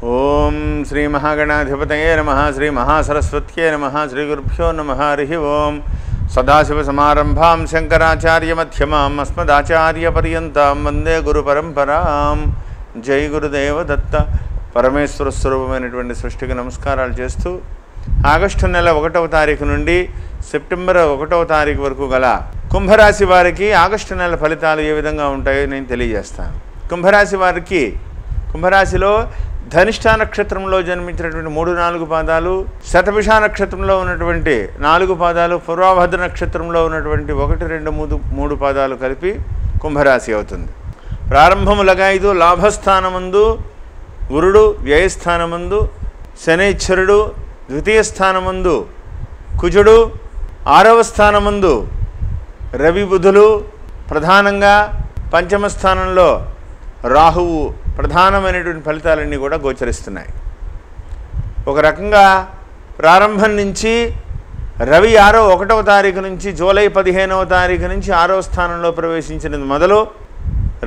ఓం శ్రీ మహాగణాధిపతయే నమః శ్రీ మహాసరస్వత్యే నమః శ్రీ గురుభ్యో నమః హరి ఓం సదాశివసమారంభాం శంకరాచార్యమధ్యమాం అస్మదాచార్యపర్యంతాం వందే గురుపరంపరాం. జై గురుదేవ దత్త. పరమేశ్వర స్వరూపమైనటువంటి సృష్టికి నమస్కారాలు చేస్తూ ఆగస్టు నెల 1వ తారీఖు నుండి సెప్టెంబర్ 1వ తారీఖు వరకు గల కుంభరాశి వారికి ఆగస్టు నెల ఫలితాలు ఏ విధంగా ఉంటాయో నేను తెలియజేస్తాను. కుంభరాశి వారికి కుంభరాశిలో ధనిష్ఠా నక్షత్రంలో జన్మించినటువంటి 3-4 పాదాలు, శతభిష నక్షత్రంలో ఉన్నటువంటి 4 పాదాలు, పూర్వభద్ర నక్షత్రంలో ఉన్నటువంటి 1-2-3 పాదాలు కలిపి కుంభరాశి అవుతుంది. ప్రారంభము లగాయిదు లాభస్థానమందు గురుడు, వ్యయస్థానమందు శనైశ్వరుడు, ద్వితీయ స్థానమందు కుజుడు, 6వ స్థానమందు రవి బుధులు, ప్రధానంగా పంచమ స్థానంలో రాహువు ప్రధానమైనటువంటి ఫలితాలన్నీ కూడా గోచరిస్తున్నాయి. ఒక రకంగా ప్రారంభం నుంచి రవి 1వ తారీఖు నుంచి జూలై 15వ తారీఖు నుంచి 6వ స్థానంలో ప్రవేశించినది మొదలు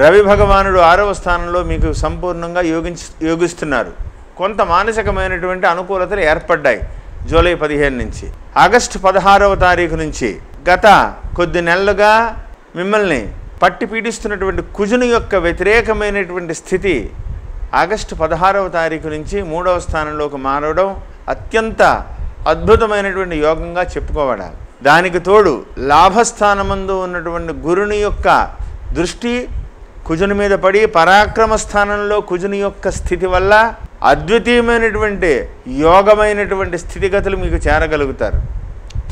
రవి భగవానుడు 6వ స్థానంలో మీకు సంపూర్ణంగా యోగిస్తున్నారు. కొంత మానసికమైనటువంటి అనుకూలతలు ఏర్పడ్డాయి జూలై 15 నుంచి. ఆగస్టు 16వ తారీఖు నుంచి గత కొద్ది నెలలుగా మిమ్మల్ని పట్టి పీడిస్తున్నటువంటి కుజుని యొక్క వ్యతిరేకమైనటువంటి స్థితి ఆగస్టు 16వ తారీఖు నుంచి 3వ స్థానంలోకి మారడం అత్యంత అద్భుతమైనటువంటి యోగంగా చెప్పుకోబడాలి. దానికి తోడు లాభస్థానమందు ఉన్నటువంటి గురుని యొక్క దృష్టి కుజుని మీద పడి పరాక్రమ స్థానంలో కుజుని యొక్క స్థితి వల్ల అద్వితీయమైనటువంటి యోగమైనటువంటి స్థితిగతులు మీకు చేరగలుగుతారు.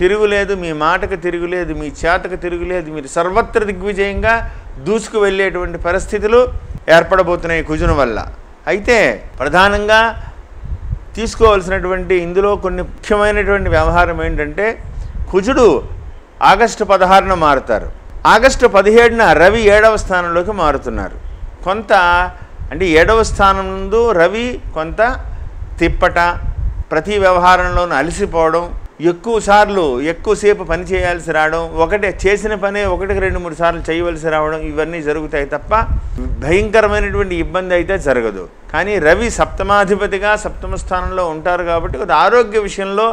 తిరుగులేదు, మీ మాటకు తిరుగులేదు, మీ చేతకు తిరుగులేదు, మీరు సర్వత్ర దిగ్విజయంగా దూసుకు వెళ్ళేటువంటి పరిస్థితులు ఏర్పడబోతున్నాయి కుజుని వల్ల. అయితే ప్రధానంగా తీసుకోవాల్సినటువంటి ఇందులో కొన్ని ముఖ్యమైనటువంటి వ్యవహారం ఏంటంటే కుజుడు ఆగస్టు 16న మారుతారు. ఆగస్టు 17న రవి 7వ స్థానంలోకి మారుతున్నారు. కొంత అంటే 7వ స్థానం ముందు రవి కొంత తిప్పట, ప్రతి వ్యవహారంలోనూ అలసిపోవడం, ఎక్కువసేపు పని చేయాల్సి రావడం, చేసిన పనే 1-2-3 సార్లు చేయవలసి రావడం, ఇవన్నీ జరుగుతాయి తప్ప భయంకరమైనటువంటి ఇబ్బంది అయితే జరగదు. కానీ రవి సప్తమాధిపతిగా 7వ స్థానంలో ఉంటారు కాబట్టి ఆరోగ్య విషయంలో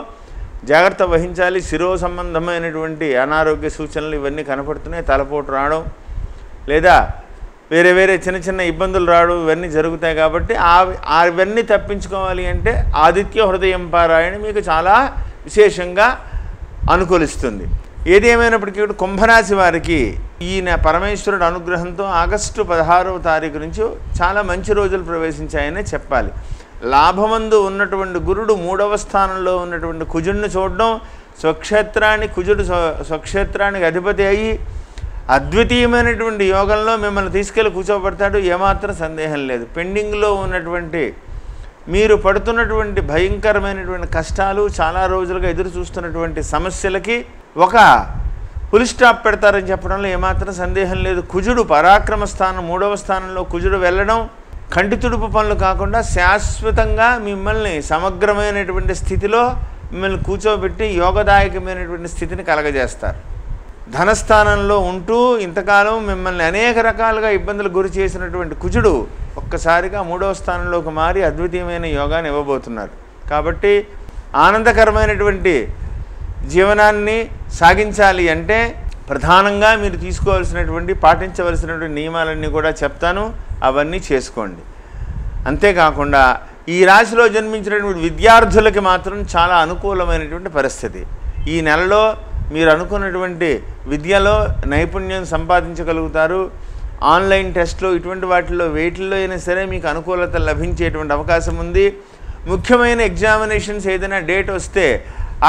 జాగ్రత్త వహించాలి. శిరో సంబంధమైనటువంటి అనారోగ్య సూచనలు ఇవన్నీ కనపడుతున్నాయి. తలపోటు రావడం లేదా వేరే చిన్న ఇబ్బందులు రావడం ఇవన్నీ జరుగుతాయి. కాబట్టి అవన్నీ తప్పించుకోవాలి అంటే ఆదిత్య హృదయం పారాయణ మీకు చాలా విశేషంగా అనుకూలిస్తుంది. ఏది ఏమైనప్పటికీ కుంభరాశి వారికి ఈయన పరమేశ్వరుడు అనుగ్రహంతో ఆగస్టు 16వ తారీఖు నుంచి చాలా మంచి రోజులు ప్రవేశించాయనే చెప్పాలి. లాభమందు ఉన్నటువంటి గురుడు 3వ స్థానంలో ఉన్నటువంటి కుజుడిని చూడడం, కుజుడు స్వక్షేత్రానికి అధిపతి అయ్యి అద్వితీయమైనటువంటి యోగంలో మిమ్మల్ని తీసుకెళ్ళి కూర్చోబెడతాడు. ఏమాత్రం సందేహం లేదు. పెండింగ్లో ఉన్నటువంటి మీరు పడుతున్నటువంటి భయంకరమైనటువంటి కష్టాలు, చాలా రోజులుగా ఎదురు చూస్తున్నటువంటి సమస్యలకి ఒక ఫుల్ స్టాప్ పెడతారని చెప్పడంలో ఏమాత్రం సందేహం లేదు. కుజుడు పరాక్రమ స్థానం 3వ స్థానంలో కుజుడు వెళ్ళడం కంటి తుడుపు పనులు కాకుండా శాశ్వతంగా మిమ్మల్ని సమగ్రమైనటువంటి స్థితిలో మిమ్మల్ని కూర్చోబెట్టి యోగదాయకమైనటువంటి స్థితిని కలగజేస్తారు. ధనస్థానంలో ఉంటూ ఇంతకాలం మిమ్మల్ని అనేక రకాలుగా ఇబ్బందులు గురి చేసినటువంటి కుజుడు ఒక్కసారిగా 3వ స్థానంలోకి మారి అద్వితీయమైన యోగాన్ని ఇవ్వబోతున్నారు. కాబట్టి ఆనందకరమైనటువంటి జీవనాన్ని సాగించాలి అంటే ప్రధానంగా మీరు తీసుకోవాల్సినటువంటి పాటించవలసినటువంటి నియమాలన్నీ కూడా చెప్తాను, అవన్నీ చేసుకోండి. అంతేకాకుండా ఈ రాశిలో జన్మించినటువంటి విద్యార్థులకి మాత్రం చాలా అనుకూలమైనటువంటి పరిస్థితి. ఈ నెలలో మీరు అనుకున్నటువంటి విద్యలో నైపుణ్యం సంపాదించగలుగుతారు. ఆన్లైన్ టెస్ట్లో ఇటువంటి వేటిల్లో అయినా సరే మీకు అనుకూలత లభించేటువంటి అవకాశం ఉంది. ముఖ్యమైన ఎగ్జామినేషన్స్ ఏదైనా డేట్ వస్తే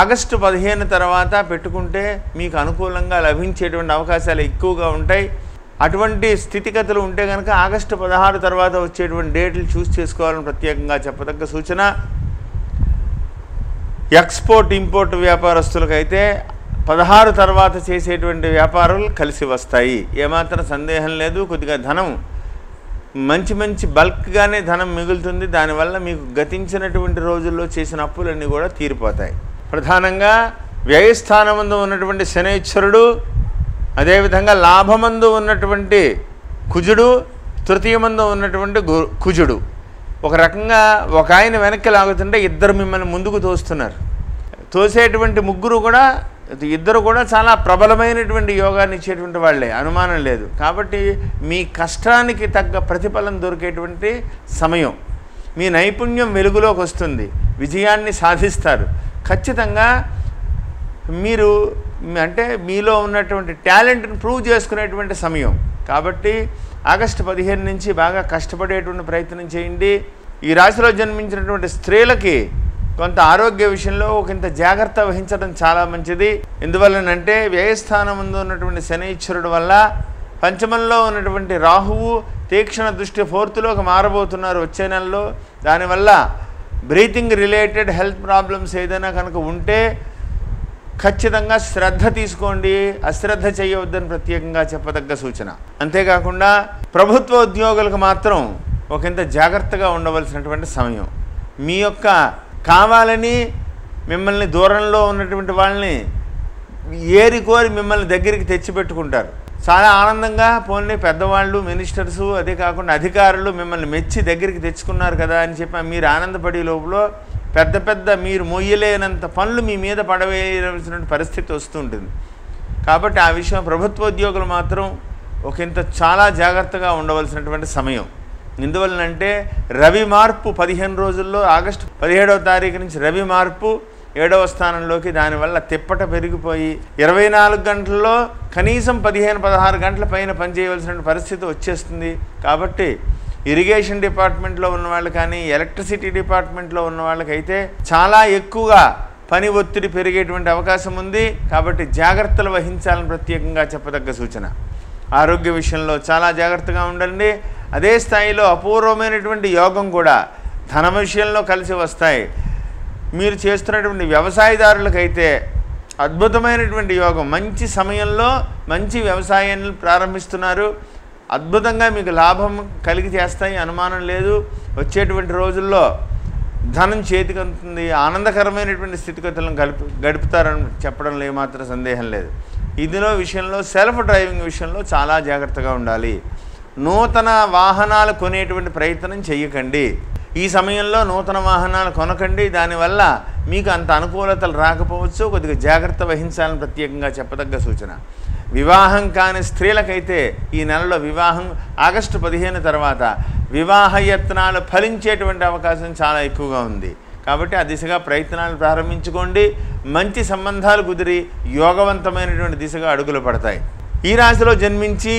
ఆగస్టు 15 తర్వాత పెట్టుకుంటే మీకు అనుకూలంగా లభించేటువంటి అవకాశాలు ఎక్కువగా ఉంటాయి. అటువంటి స్థితిగతులు ఉంటే కనుక ఆగస్టు 16 తర్వాత వచ్చేటువంటి డేట్లు చూస్ చేసుకోవాలని ప్రత్యేకంగా చెప్పదగ్గ సూచన. ఎక్స్పోర్ట్ ఇంపోర్ట్ వ్యాపారస్తులకైతే 16 తర్వాత చేసేటువంటి వ్యాపారాలు కలిసి వస్తాయి, ఏమాత్రం సందేహం లేదు. కొద్దిగా ధనం మంచి బల్క్గానే ధనం మిగులుతుంది. దానివల్ల మీకు గతించినటువంటి రోజుల్లో చేసిన అప్పులన్నీ కూడా తీరిపోతాయి. ప్రధానంగా వ్యయస్థానమందు ఉన్నటువంటి శనైశ్వరుడు, అదేవిధంగా లాభమందు ఉన్నటువంటి కుజుడు, తృతీయమందు ఉన్నటువంటి కుజుడు, ఒక రకంగా ఒక ఆయన వెనక్కి లాగుతుంటే ఇద్దరు మిమ్మల్ని ముందుకు తోస్తున్నారు. తోసేటువంటి ముగ్గురు కూడా ఇద్దరు కూడా చాలా ప్రబలమైనటువంటి యోగాన్ని ఇచ్చేటువంటి వాళ్ళే, అనుమానం లేదు. కాబట్టి మీ కష్టానికి తగ్గ ప్రతిఫలం దొరికేటువంటి సమయం, మీ నైపుణ్యం వెలుగులోకి వస్తుంది, విజయాన్ని సాధిస్తారు. ఖచ్చితంగా మీరు అంటే మీలో ఉన్నటువంటి టాలెంట్ని ప్రూవ్ చేసుకునేటువంటి సమయం. కాబట్టి ఆగస్టు 15 నుంచి బాగా కష్టపడేటువంటి ప్రయత్నం చేయండి. ఈ రాశిలో జన్మించినటువంటి స్త్రీలకి కొంత ఆరోగ్య విషయంలో ఒకంత జాగ్రత్త వహించడం చాలా మంచిది. ఎందువల్లనంటే వ్యయస్థానం ముందు ఉన్నటువంటి శనైశ్వరుడు వల్ల పంచమంలో ఉన్నటువంటి రాహువు తీక్షణ దృష్టి 4థ్లోకి మారబోతున్నారు వచ్చే నెలలో. దానివల్ల బ్రీతింగ్ రిలేటెడ్ హెల్త్ ప్రాబ్లమ్స్ ఏదైనా కనుక ఉంటే ఖచ్చితంగా శ్రద్ధ తీసుకోండి, అశ్రద్ధ చేయవద్దని ప్రత్యేకంగా చెప్పదగ్గ సూచన. అంతేకాకుండా ప్రభుత్వ ఉద్యోగులకు మాత్రం ఒకంత జాగ్రత్తగా ఉండవలసినటువంటి సమయం. మీ యొక్క కావాలని మిమ్మల్ని దూరంలో ఉన్నటువంటి వాళ్ళని ఏరికోరి మిమ్మల్ని దగ్గరికి తెచ్చిపెట్టుకుంటారు. చాలా ఆనందంగా పోనీ పెద్దవాళ్ళు, మినిస్టర్సు, అదే కాకుండా అధికారులు మిమ్మల్ని మెచ్చి దగ్గరికి తెచ్చుకున్నారు కదా అని చెప్పి మీరు ఆనందపడే లోపల పెద్ద పెద్ద మీరు మొయ్యలేనంత పనులు మీ మీద పడవేయవలసిన పరిస్థితి వస్తుంటుంది. కాబట్టి ఆ విషయం ప్రభుత్వోద్యోగులు మాత్రం ఒకంత చాలా జాగ్రత్తగా ఉండవలసినటువంటి సమయం. ఎందువలనంటే రవి మార్పు 15 రోజుల్లో ఆగస్టు 17వ తారీఖు నుంచి రవి మార్పు 7వ స్థానంలోకి, దానివల్ల తిప్పట పెరిగిపోయి 24 గంటల్లో కనీసం 15-16 గంటల పైన పనిచేయవలసిన పరిస్థితి వచ్చేస్తుంది. కాబట్టి ఇరిగేషన్ డిపార్ట్మెంట్లో ఉన్న వాళ్ళు కానీ ఎలక్ట్రిసిటీ డిపార్ట్మెంట్లో ఉన్న వాళ్ళకైతే చాలా ఎక్కువగా పని ఒత్తిడి పెరిగేటువంటి అవకాశం ఉంది. కాబట్టి జాగ్రత్తలు వహించాలని ప్రత్యేకంగా చెప్పదగ్గ సూచన. ఆరోగ్య విషయంలో చాలా జాగ్రత్తగా ఉండండి. అదే స్థాయిలో అపూర్వమైనటువంటి యోగం కూడా ధన విషయంలో కలిసి వస్తాయి. మీరు చేస్తున్నటువంటి వ్యవసాయదారులకైతే అద్భుతమైనటువంటి యోగం, మంచి సమయంలో మంచి వ్యవసాయాన్ని ప్రారంభిస్తున్నారు. అద్భుతంగా మీకు లాభం కలిగి చేస్తాయి, అనుమానం లేదు. వచ్చేటువంటి రోజుల్లో ధనం చేతికి అందుతుంది, ఆనందకరమైనటువంటి స్థితిగతులను గడుపుతారని చెప్పడంలో ఏమాత్రం సందేహం లేదు. ఇదిలో విషయంలో సెల్ఫ్ డ్రైవింగ్ విషయంలో చాలా జాగ్రత్తగా ఉండాలి. నూతన వాహనాలు కొనేటువంటి ప్రయత్నం చేయకండి. ఈ సమయంలో నూతన వాహనాలు కొనకండి. దానివల్ల మీకు అంత అనుకూలతలు రాకపోవచ్చు, కొద్దిగా జాగ్రత్త వహించాలని ప్రత్యేకంగా చెప్పదగ్గ సూచన. వివాహం కాని స్త్రీలకైతే ఈ నెలలో వివాహం ఆగస్టు 15 తర్వాత వివాహ యత్నాలు ఫలించేటువంటి అవకాశం చాలా ఎక్కువగా ఉంది. కాబట్టి ఆ దిశగా ప్రయత్నాలు ప్రారంభించుకోండి. మంచి సంబంధాలు కుదిరి యోగవంతమైనటువంటి దిశగా అడుగులు పడతాయి. ఈ రాశిలో జన్మించి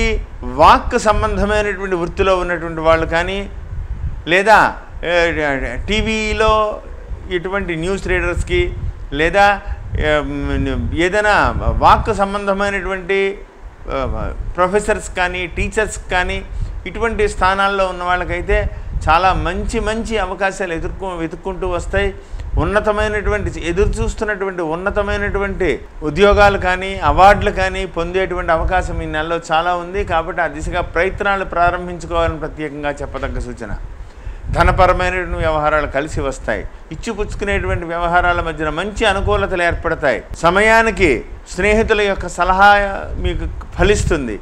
వాక్ సంబంధమైనటువంటి వృత్తిలో ఉన్నటువంటి వాళ్ళు కానీ, లేదా టీవీలో ఇటువంటి న్యూస్ రీడర్స్కి, లేదా ఏదైనా వాక్ సంబంధమైనటువంటి ప్రొఫెసర్స్ కానీ టీచర్స్ కానీ ఇటువంటి స్థానాల్లో ఉన్న వాళ్ళకైతే చాలా మంచి మంచి అవకాశాలు వెతుక్కుంటూ వస్తాయి. ఉన్నతమైనటువంటి ఎదురు చూస్తున్నటువంటి ఉన్నతమైనటువంటి ఉద్యోగాలు కానీ అవార్డులు కానీ పొందేటువంటి అవకాశం ఈ నెలలో చాలా ఉంది. కాబట్టి ఆ దిశగా ప్రయత్నాలు ప్రారంభించుకోవాలని ప్రత్యేకంగా చెప్పదగ్గ సూచన. ధనపరమైనటువంటి వ్యవహారాలు కలిసి వస్తాయి. ఇచ్చిపుచ్చుకునేటువంటి వ్యవహారాల మధ్యన మంచి అనుకూలతలు ఏర్పడతాయి. సమయానికి స్నేహితుల యొక్క సలహా మీకు ఫలిస్తుంది.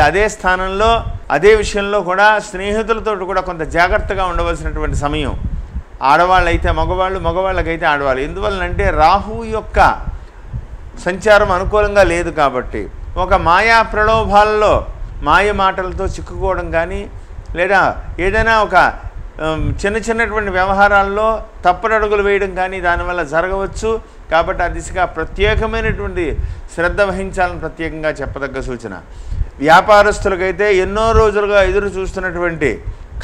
అదే స్థానంలో అదే విషయంలో కూడా స్నేహితులతో కూడా కొంత జాగ్రత్తగా ఉండవలసినటువంటి సమయం. ఆడవాళ్ళు అయితే మగవాళ్ళు, మగవాళ్ళకైతే ఆడవాళ్ళు. ఎందువల్లంటే రాహు యొక్క సంచారం అనుకూలంగా లేదు. కాబట్టి ఒక మాయా ప్రలోభాల్లో మాయ మాటలతో చిక్కుకోవడం కానీ, లేదా ఏదైనా ఒక చిన్నటువంటి వ్యవహారాల్లో తప్పటడుగులు వేయడం కానీ దానివల్ల జరగవచ్చు. కాబట్టి ఆ దిశగా ప్రత్యేకమైనటువంటి శ్రద్ధ వహించాలని ప్రత్యేకంగా చెప్పదగ్గ సూచన. వ్యాపారస్తులకైతే ఎన్నో రోజులుగా ఎదురు చూస్తున్నటువంటి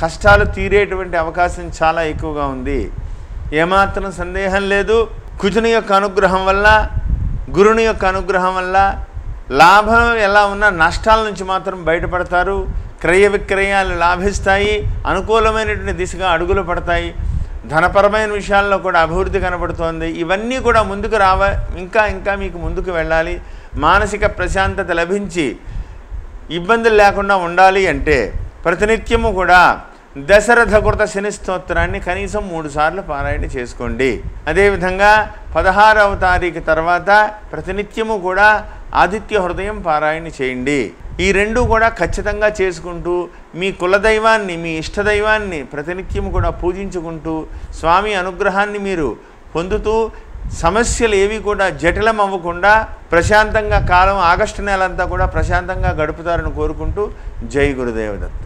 కష్టాలు తీరేటువంటి అవకాశం చాలా ఎక్కువగా ఉంది. ఏమాత్రం సందేహం లేదు. కుజుని యొక్క అనుగ్రహం వల్ల, గురుని యొక్క అనుగ్రహం వల్ల లాభం ఎలా ఉన్నా నష్టాల నుంచి మాత్రం బయటపడతారు. క్రయ విక్రయాలు లాభిస్తాయి. అనుకూలమైనటువంటి దిశగా అడుగులు పడతాయి. ధనపరమైన విషయాల్లో కూడా అభివృద్ధి కనబడుతోంది. ఇవన్నీ కూడా ముందుకు ఇంకా మీకు ముందుకు వెళ్ళాలి. మానసిక ప్రశాంతత లభించి ఇబ్బందులు లేకుండా ఉండాలి అంటే ప్రతినిత్యము కూడా దశరథ కృత శని స్తోత్రాన్ని కనీసం 3 సార్లు పారాయణ చేసుకోండి. అదేవిధంగా 16వ తారీఖు తర్వాత ప్రతినిత్యము కూడా ఆదిత్య హృదయం పారాయణ చేయండి. ఈ రెండు కూడా ఖచ్చితంగా చేసుకుంటూ మీ కులదైవాన్ని, మీ ఇష్టదైవాన్ని ప్రతినిత్యం కూడా పూజించుకుంటూ స్వామి అనుగ్రహాన్ని మీరు పొందుతూ సమస్యలు ఏవి కూడా జటిలం అవ్వకుండా ప్రశాంతంగా కాలం ఆగస్టు నెలంతా కూడా ప్రశాంతంగా గడుపుతారని కోరుకుంటూ జై గురుదేవదత్త.